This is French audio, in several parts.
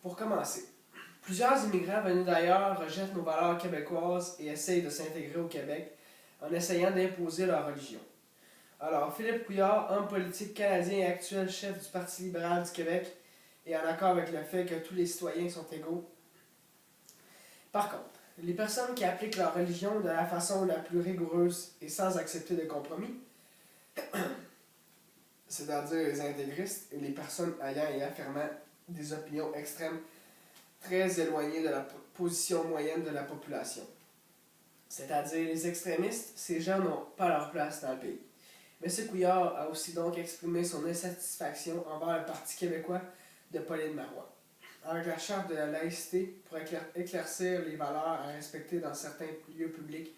Pour commencer, plusieurs immigrants venus d'ailleurs rejettent nos valeurs québécoises et essayent de s'intégrer au Québec en essayant d'imposer leur religion. Alors, Philippe Couillard, homme politique canadien et actuel chef du Parti libéral du Québec, est en accord avec le fait que tous les citoyens sont égaux. Par contre, les personnes qui appliquent leur religion de la façon la plus rigoureuse et sans accepter de compromis, c'est-à-dire les intégristes et les personnes ayant et affirmant des opinions extrêmes très éloignées de la position moyenne de la population. C'est-à-dire les extrémistes, ces gens n'ont pas leur place dans le pays. M. Couillard a aussi donc exprimé son insatisfaction envers le Parti québécois de Pauline Marois, avec la charte de la laïcité pour éclaircir les valeurs à respecter dans certains lieux publics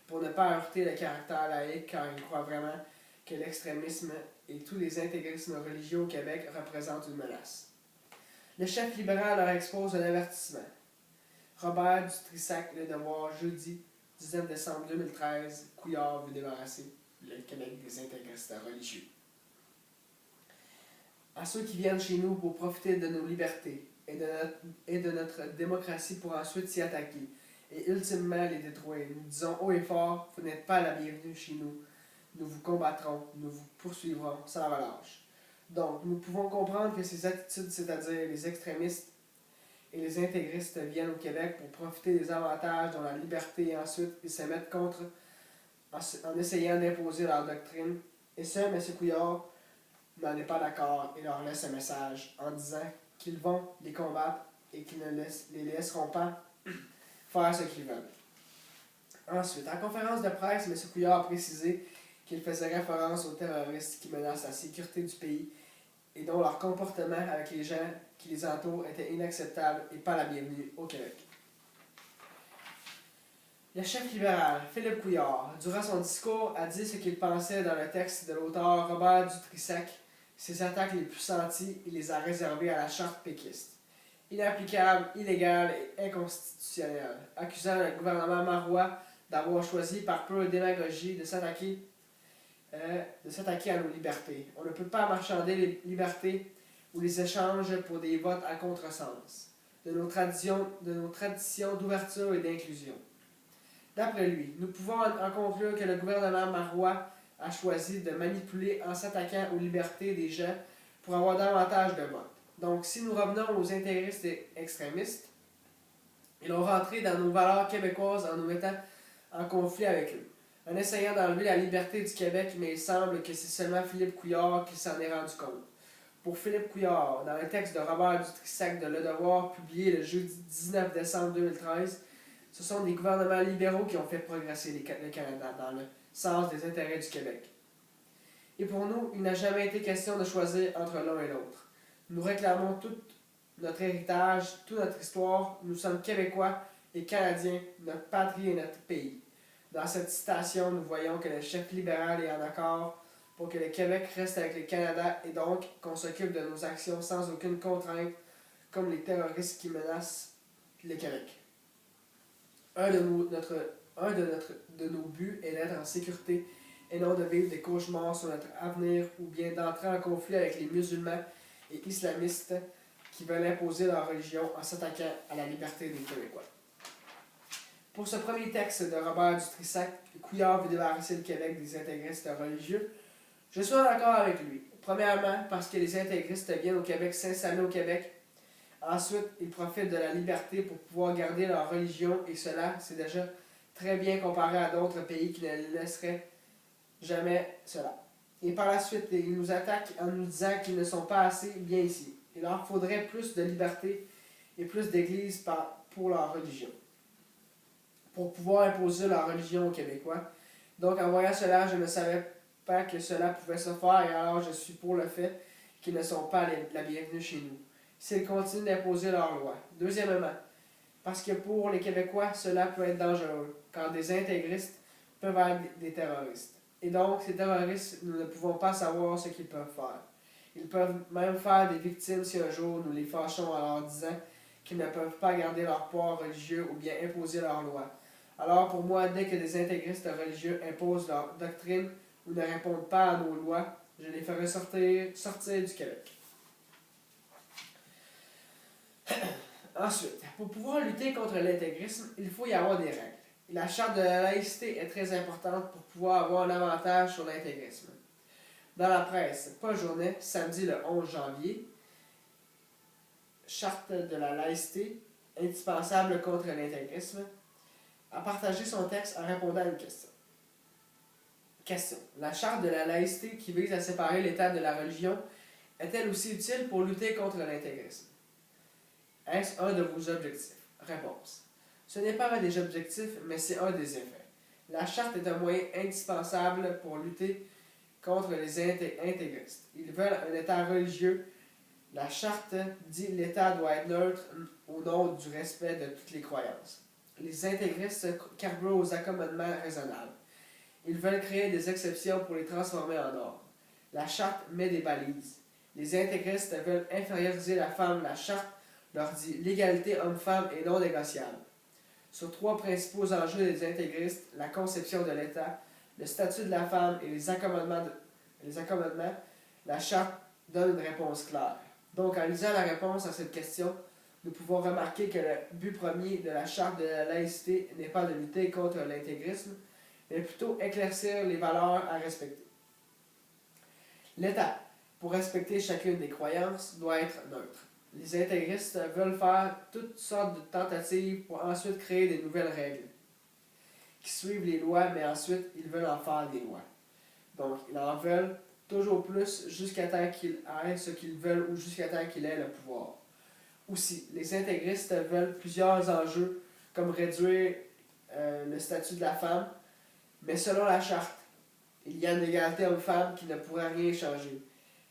pour ne pas heurter le caractère laïque car il croit vraiment que l'extrémisme et tous les intégrismes religieux au Québec représentent une menace. Le chef libéral leur expose un avertissement. Robert Dutrissac, Le Devoir, jeudi 19 décembre 2013, Couillard veut débarrasser le Québec des intégristes religieux. À ceux qui viennent chez nous pour profiter de nos libertés et de notre démocratie pour ensuite s'y attaquer et ultimement les détruire, nous disons haut et fort, vous n'êtes pas la bienvenue chez nous. Nous vous combattrons, nous vous poursuivrons sans relâche. Donc, nous pouvons comprendre que ces attitudes, c'est-à-dire les extrémistes et les intégristes, viennent au Québec pour profiter des avantages dont la liberté et ensuite ils se mettent contre en essayant d'imposer leur doctrine. Et ce, M. Couillard n'en est pas d'accord et leur laisse un message en disant qu'ils vont les combattre et qu'ils ne les laisseront pas faire ce qu'ils veulent. Ensuite, en conférence de presse, M. Couillard a précisé qu'il faisait référence aux terroristes qui menacent la sécurité du pays et dont leur comportement avec les gens qui les entourent était inacceptable et pas la bienvenue au Québec. Le chef libéral, Philippe Couillard, durant son discours, a dit ce qu'il pensait dans le texte de l'auteur Robert Dutrissac. Ses attaques les plus senties, il les a réservées à la charte péquiste. Inapplicable, illégale et inconstitutionnelle, accusant le gouvernement marois d'avoir choisi par pure démagogie de s'attaquer à nos libertés. On ne peut pas marchander les libertés ou les échanges pour des votes à contresens de nos traditions d'ouverture et d'inclusion. D'après lui, nous pouvons en conclure que le gouvernement marois a choisi de manipuler en s'attaquant aux libertés des gens pour avoir davantage de votes. Donc, si nous revenons aux intégristes et extrémistes, ils ont rentré dans nos valeurs québécoises en nous mettant en conflit avec eux, en essayant d'enlever la liberté du Québec, mais il semble que c'est seulement Philippe Couillard qui s'en est rendu compte. Pour Philippe Couillard, dans le texte de Robert Dutrissac de Le Devoir, publié le jeudi 19 décembre 2013, ce sont des gouvernements libéraux qui ont fait progresser le Canada dans le sens des intérêts du Québec. Et pour nous, il n'a jamais été question de choisir entre l'un et l'autre. Nous réclamons tout notre héritage, toute notre histoire. Nous sommes Québécois et Canadiens, notre patrie et notre pays. Dans cette citation, nous voyons que le chef libéral est en accord pour que le Québec reste avec le Canada et donc qu'on s'occupe de nos actions sans aucune contrainte, comme les terroristes qui menacent le Québec. Un de nos buts est d'être en sécurité et non de vivre des cauchemars sur notre avenir ou bien d'entrer en conflit avec les musulmans et islamistes qui veulent imposer leur religion en s'attaquant à la liberté des Québécois. Pour ce premier texte de Robert Dutrissac, Couillard veut débarrasser le Québec des intégristes religieux. Je suis en accord avec lui. Premièrement, parce que les intégristes viennent au Québec s'installer au Québec. Ensuite, ils profitent de la liberté pour pouvoir garder leur religion et cela, c'est déjà très bien comparé à d'autres pays qui ne laisseraient jamais cela. Et par la suite, ils nous attaquent en nous disant qu'ils ne sont pas assez bien ici. Il leur faudrait plus de liberté et plus d'églises pour leur religion, pour pouvoir imposer leur religion aux Québécois. Donc en voyant cela, je ne savais pas que cela pouvait se faire et alors je suis pour le fait qu'ils ne sont pas la bienvenue chez nous, s'ils continuent d'imposer leurs lois. Deuxièmement, parce que pour les Québécois, cela peut être dangereux, car des intégristes peuvent être des terroristes. Et donc, ces terroristes, nous ne pouvons pas savoir ce qu'ils peuvent faire. Ils peuvent même faire des victimes si un jour nous les fâchons en leur disant qu'ils ne peuvent pas garder leur pouvoir religieux ou bien imposer leurs lois. Alors pour moi, dès que des intégristes religieux imposent leur doctrine ou ne répondent pas à nos lois, je les ferai sortir du Québec. Ensuite, pour pouvoir lutter contre l'intégrisme, il faut y avoir des règles. La charte de la laïcité est très importante pour pouvoir avoir un avantage sur l'intégrisme. Dans la presse, Paul Journet, samedi le 11 janvier, charte de la laïcité, indispensable contre l'intégrisme, a partagé son texte en répondant à une question. Question. La charte de la laïcité qui vise à séparer l'État de la religion est-elle aussi utile pour lutter contre l'intégrisme? Est-ce un de vos objectifs? Réponse. Ce n'est pas un des objectifs, mais c'est un des effets. La charte est un moyen indispensable pour lutter contre les intégristes. Ils veulent un État religieux. La charte dit que l'État doit être neutre au nom du respect de toutes les croyances. Les intégristes carburent aux accommodements raisonnables. Ils veulent créer des exceptions pour les transformer en ordre. La charte met des balises. Les intégristes veulent inférioriser la femme. La charte leur dit l'égalité homme-femme est non négociable. Sur trois principaux enjeux des intégristes, la conception de l'État, le statut de la femme et les accommodements, la charte donne une réponse claire. Donc, en lisant la réponse à cette question, nous pouvons remarquer que le but premier de la charte de la laïcité n'est pas de lutter contre l'intégrisme, mais plutôt éclaircir les valeurs à respecter. L'État, pour respecter chacune des croyances, doit être neutre. Les intégristes veulent faire toutes sortes de tentatives pour ensuite créer des nouvelles règles qui suivent les lois, mais ensuite ils veulent en faire des lois. Donc, ils en veulent toujours plus jusqu'à temps qu'ils aient ce qu'ils veulent ou jusqu'à temps qu'ils aient le pouvoir. Aussi, les intégristes veulent plusieurs enjeux, comme réduire le statut de la femme, mais selon la charte, il y a une égalité homme-femme qui ne pourra rien changer,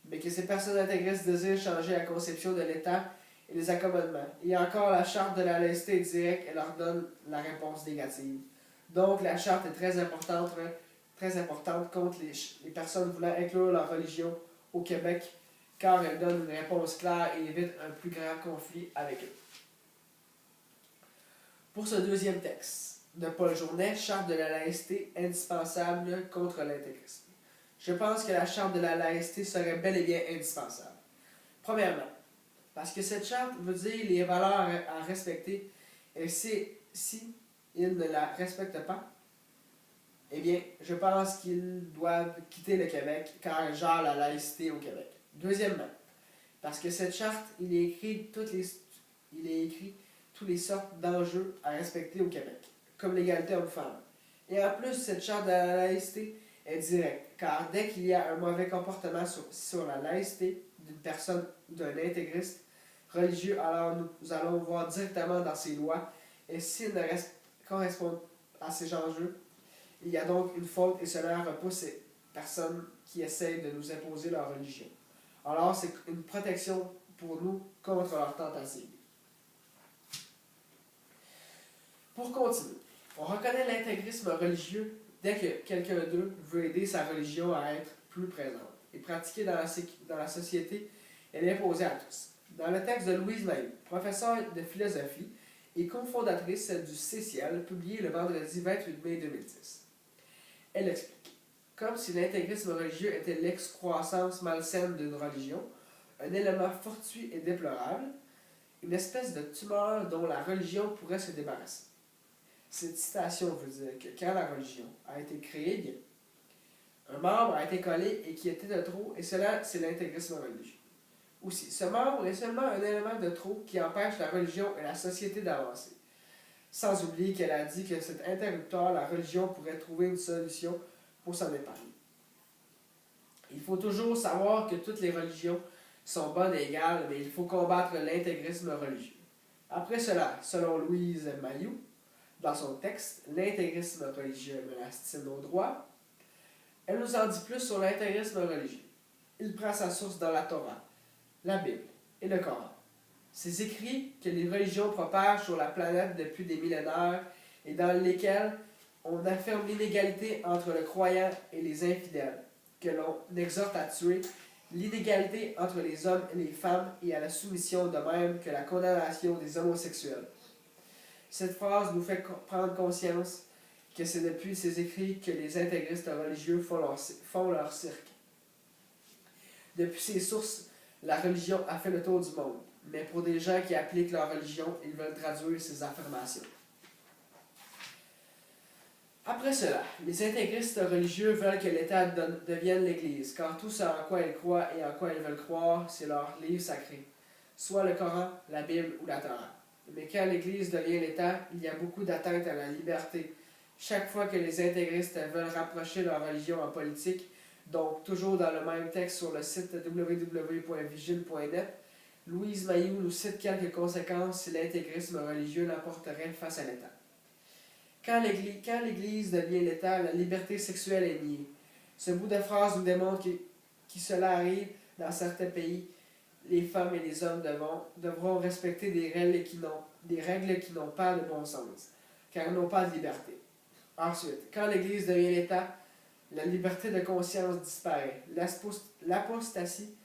mais que ces personnes intégristes désirent changer la conception de l'État et les accommodements. Et encore, la charte de la laïcité est directe et leur donne la réponse négative. Donc, la charte est très importante contre les personnes voulant inclure leur religion au Québec, car elle donne une réponse claire et évite un plus grand conflit avec eux. Pour ce deuxième texte de Paul Journet, charte de la laïcité indispensable contre l'intégrisme. Je pense que la charte de la laïcité serait bel et bien indispensable. Premièrement, parce que cette charte veut dire les valeurs à respecter, et si ils ne la respectent pas, eh bien, je pense qu'ils doivent quitter le Québec car elle gère la laïcité au Québec. Deuxièmement, parce que cette charte, il est écrit toutes les sortes d'enjeux à respecter au Québec, comme l'égalité homme-femme. Et en plus, cette charte de la laïcité est directe, car dès qu'il y a un mauvais comportement sur la laïcité d'une personne ou d'un intégriste religieux, alors nous allons voir directement dans ces lois, et s'ils ne correspondent à ces enjeux, il y a donc une faute et cela repousse ces personnes qui essayent de nous imposer leur religion. Alors, c'est une protection pour nous contre leurs tentatives. Pour continuer, on reconnaît l'intégrisme religieux dès que quelqu'un d'eux veut aider sa religion à être plus présente et pratiquée dans la société et l'imposer à tous. Dans le texte de Louise Maheu, professeure de philosophie et cofondatrice du CCL, publié le vendredi 28 mai 2010. Elle explique. Comme si l'intégrisme religieux était l'excroissance malsaine d'une religion, un élément fortuit et déplorable, une espèce de tumeur dont la religion pourrait se débarrasser. Cette citation veut dire que quand la religion a été créée, bien, un membre a été collé et qui était de trop, et cela, c'est l'intégrisme religieux. Aussi, ce membre est seulement un élément de trop qui empêche la religion et la société d'avancer. Sans oublier qu'elle a dit que cet interrupteur, la religion, pourrait trouver une solution pour s'en épargner. Il faut toujours savoir que toutes les religions sont bonnes et égales, mais il faut combattre l'intégrisme religieux. Après cela, selon Louise Maheu, dans son texte « L'intégrisme religieux menace-t-il nos droits ?», elle nous en dit plus sur l'intégrisme religieux. Il prend sa source dans la Torah, la Bible et le Coran. Ces écrits que les religions propagent sur la planète depuis des millénaires et dans lesquels on affirme l'inégalité entre le croyant et les infidèles, que l'on exhorte à tuer, l'inégalité entre les hommes et les femmes et à la soumission de même que la condamnation des homosexuels. Cette phrase nous fait prendre conscience que c'est depuis ces écrits que les intégristes religieux font leur cirque. Depuis ces sources, la religion a fait le tour du monde. mais pour des gens qui appliquent leur religion, ils veulent traduire ces affirmations. Après cela, les intégristes religieux veulent que l'État devienne l'Église, car tout ce en quoi ils croient et en quoi ils veulent croire, c'est leur livre sacré, soit le Coran, la Bible ou la Torah. Mais quand l'Église devient l'État, il y a beaucoup d'atteintes à la liberté. Chaque fois que les intégristes veulent rapprocher leur religion en politique, donc toujours dans le même texte sur le site www.vigile.net, Louise Mayou nous cite quelques conséquences si l'intégrisme religieux l'emporterait face à l'État. Quand l'Église devient l'État, la liberté sexuelle est niée. Ce bout de phrase nous démontre que cela arrive dans certains pays. Les femmes et les hommes devront respecter des règles qui n'ont pas de bon sens, car elles n'ont pas de liberté. Ensuite, quand l'Église devient l'État, la liberté de conscience disparaît. L'apostasie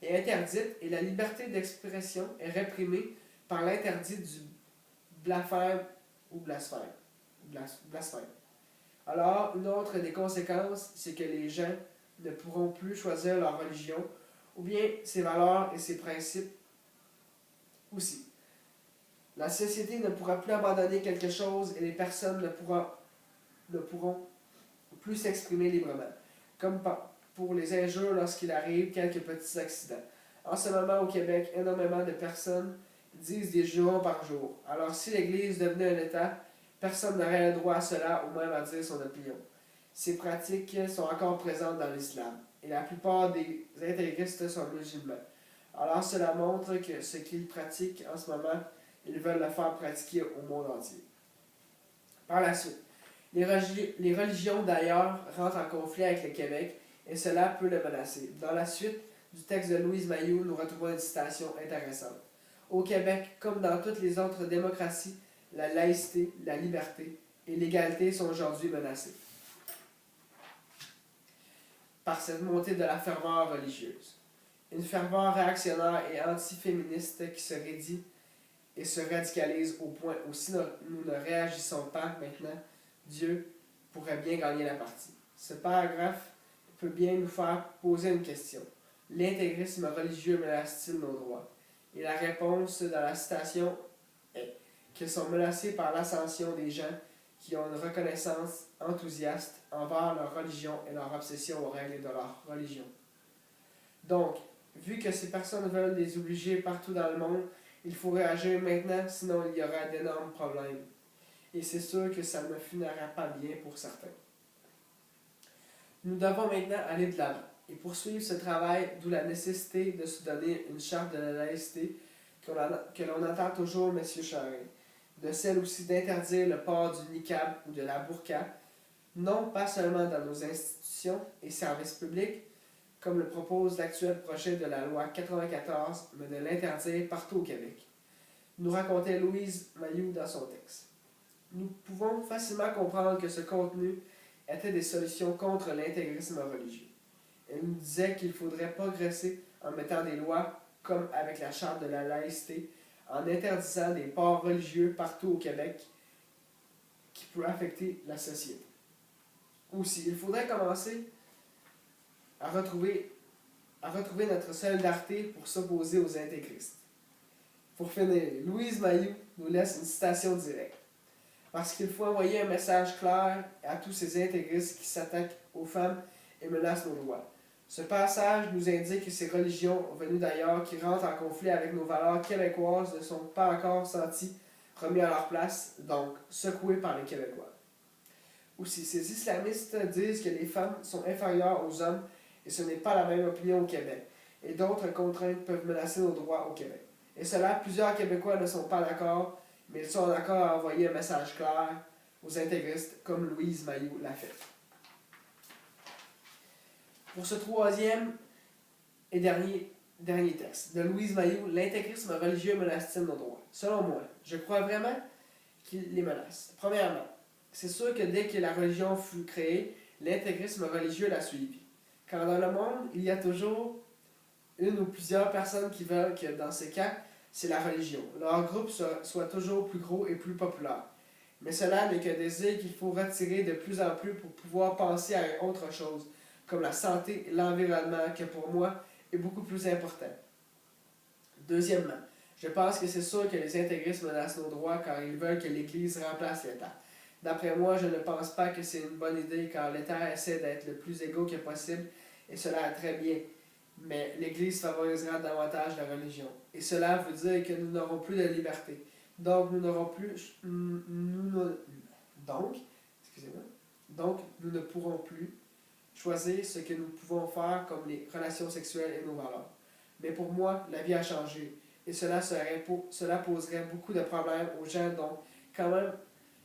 est interdite et la liberté d'expression est réprimée par l'interdit du blasphème ou blasphème. Alors, une autre des conséquences, c'est que les gens ne pourront plus choisir leur religion, ou bien ses valeurs et ses principes aussi. La société ne pourra plus abandonner quelque chose et les personnes ne pourront plus s'exprimer librement, comme pour les injures lorsqu'il arrive quelques petits accidents. En ce moment, au Québec, énormément de personnes disent des jurons par jour. Alors, si l'Église devenait un État, personne n'aurait le droit à cela ou même à dire son opinion. Ces pratiques sont encore présentes dans l'islam, et la plupart des intégristes sont musulmans. Alors, cela montre que ce qu'ils pratiquent en ce moment, ils veulent le faire pratiquer au monde entier. Par la suite, les religions d'ailleurs rentrent en conflit avec le Québec, et cela peut le menacer. Dans la suite du texte de Louise Mayou, nous retrouvons une citation intéressante. Au Québec, comme dans toutes les autres démocraties, la laïcité, la liberté et l'égalité sont aujourd'hui menacées par cette montée de la ferveur religieuse. Une ferveur réactionnaire et antiféministe qui se raidit et se radicalise au point où si nous ne réagissons pas maintenant, Dieu pourrait bien gagner la partie. Ce paragraphe peut bien nous faire poser une question. L'intégrisme religieux menace-t-il nos droits? Et la réponse dans la citation est qu'ils sont menacés par l'ascension des gens qui ont une reconnaissance enthousiaste envers leur religion et leur obsession aux règles de leur religion. Donc, vu que ces personnes veulent les obliger partout dans le monde, il faut réagir maintenant, sinon il y aura d'énormes problèmes. Et c'est sûr que ça ne finira pas bien pour certains. Nous devons maintenant aller de l'avant et poursuivre ce travail, d'où la nécessité de se donner une charte de la laïcité que l'on entend toujours, M. Charest, de celle aussi d'interdire le port du niqab ou de la burqa, non pas seulement dans nos institutions et services publics, comme le propose l'actuel projet de la loi 94, mais de l'interdire partout au Québec, nous racontait Louise Mayou dans son texte. Nous pouvons facilement comprendre que ce contenu était des solutions contre l'intégrisme religieux. Elle nous disait qu'il faudrait progresser en mettant des lois, comme avec la charte de la laïcité, en interdisant des ports religieux partout au Québec qui peut affecter la société. Aussi, il faudrait commencer à retrouver notre solidarité pour s'opposer aux intégristes. Pour finir, Louise Mayou nous laisse une citation directe. Parce qu'il faut envoyer un message clair à tous ces intégristes qui s'attaquent aux femmes et menacent nos droits. Ce passage nous indique que ces religions, venues d'ailleurs, qui rentrent en conflit avec nos valeurs québécoises, ne sont pas encore senties remis à leur place, donc secouées par les Québécois. Aussi, ces islamistes disent que les femmes sont inférieures aux hommes et ce n'est pas la même opinion au Québec. Et d'autres contraintes peuvent menacer nos droits au Québec. Et cela, plusieurs Québécois ne sont pas d'accord, mais ils sont d'accord à envoyer un message clair aux intégristes, comme Louise Mayou l'a fait. Pour ce troisième et dernier texte de Louise Mayou, l'intégrisme religieux menace-t-il nos droits? Selon moi, je crois vraiment qu'il les menace. Premièrement, c'est sûr que dès que la religion fut créée, l'intégrisme religieux l'a suivi. Car dans le monde, il y a toujours une ou plusieurs personnes qui veulent que, dans ces cas, c'est la religion. Leur groupe soit toujours plus gros et plus populaire. Mais cela n'est que désir qu'il faut retirer de plus en plus pour pouvoir penser à autre chose, comme la santé et l'environnement, que pour moi est beaucoup plus important. Deuxièmement, je pense que c'est sûr que les intégristes menacent nos droits car ils veulent que l'Église remplace l'État. D'après moi, je ne pense pas que c'est une bonne idée car l'État essaie d'être le plus égaux que possible et cela est très bien. Mais l'Église favorisera davantage la religion. Et cela veut dire que nous n'aurons plus de liberté. Donc, nous n'aurons plus. Donc, excusez-moi. Donc, nous ne pourrons plus choisir ce que nous pouvons faire comme les relations sexuelles et nos valeurs. Mais pour moi, la vie a changé. Et cela poserait beaucoup de problèmes aux gens, donc quand même,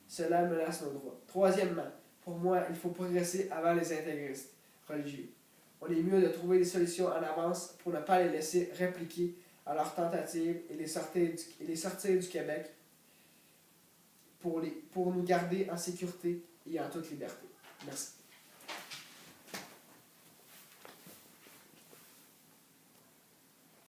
cela menace nos droits. Troisièmement, pour moi, il faut progresser avant les intégristes religieux. On est mieux de trouver des solutions en avance pour ne pas les laisser répliquer à leurs tentatives et les sortir du Québec pour nous garder en sécurité et en toute liberté. Merci.